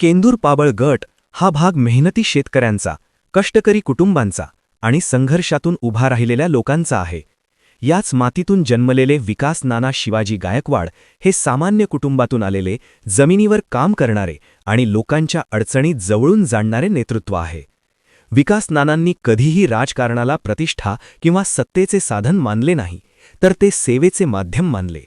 केंदूर पाबळ गट हा भाग मेहनती शेतकऱ्यांचा, कष्टकरी कुटुंबांचा आणि संघर्षातून उभा राहिलेल्या लोकांचा आहे. याच मातीतून जन्मलेले विकास नाना शिवाजी गायकवाड हे सामान्य कुटुंबातून आलेले, जमिनीवर काम करणारे आणि लोकांच्या अडचणीत जवळून जाणणारे नेतृत्व आहे. विकास नानांनी कधीही राजकारणाला प्रतिष्ठा किंवा सत्तेचे साधन मानले नाही, तर ते सेवेचे माध्यम मानले.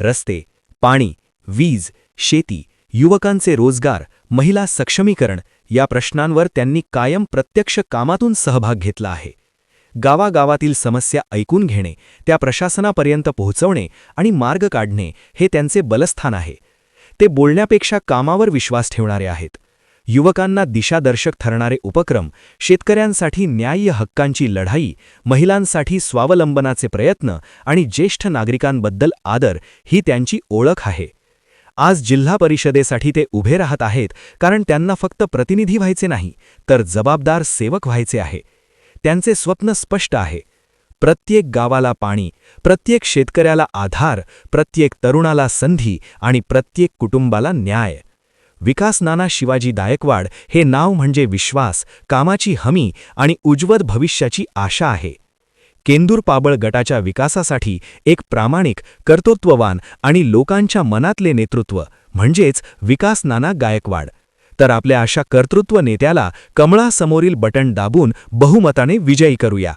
रस्ते, पाणी, वीज, शेती, युवकांचे रोजगार, महिला सक्षमीकरण या प्रश्नांवर त्यांनी कायम प्रत्यक्ष कामातून सहभाग घेतला आहे. गावागावातील समस्या ऐकून घेणे, त्या प्रशासनापर्यंत पोहोचवणे आणि मार्ग काढणे हे त्यांचे बलस्थान आहे. ते बोलण्यापेक्षा कामावर विश्वास ठेवणारे आहेत. युवकांना दिशादर्शक ठरणारे उपक्रम, शेतकऱ्यांसाठी न्याय्य हक्कांची लढाई, महिलांसाठी स्वावलंबनाचे प्रयत्न आणि ज्येष्ठ नागरिकांबद्दल आदर ही त्यांची ओळख आहे. आज जिल्हा परिषदेसाठी ते उभे राहत आहेत, कारण त्यांना फक्त प्रतिनिधी व्हायचे नाही, तर जबाबदार सेवक व्हायचे आहे. त्यांचे स्वप्न स्पष्ट आहे. प्रत्येक गावाला पाणी, प्रत्येक शेतकऱ्याला आधार, प्रत्येक तरुणाला संधी आणि प्रत्येक कुटुंबाला न्याय. विकास नाना शिवाजी गायकवाड हे नाव म्हणजे विश्वास, कामाची हमी आणि उज्ज्वल भविष्याची आशा आहे. केंदूर पाबळ गटाच्या विकासासाठी एक प्रामाणिक, कर्तृत्ववान आणि लोकांच्या मनातले नेतृत्व म्हणजेच विकास नाना गायकवाड. तर आपल्या अशा कर्तृत्व नेत्याला कमळासमोरील बटण दाबून बहुमताने विजयी करूया.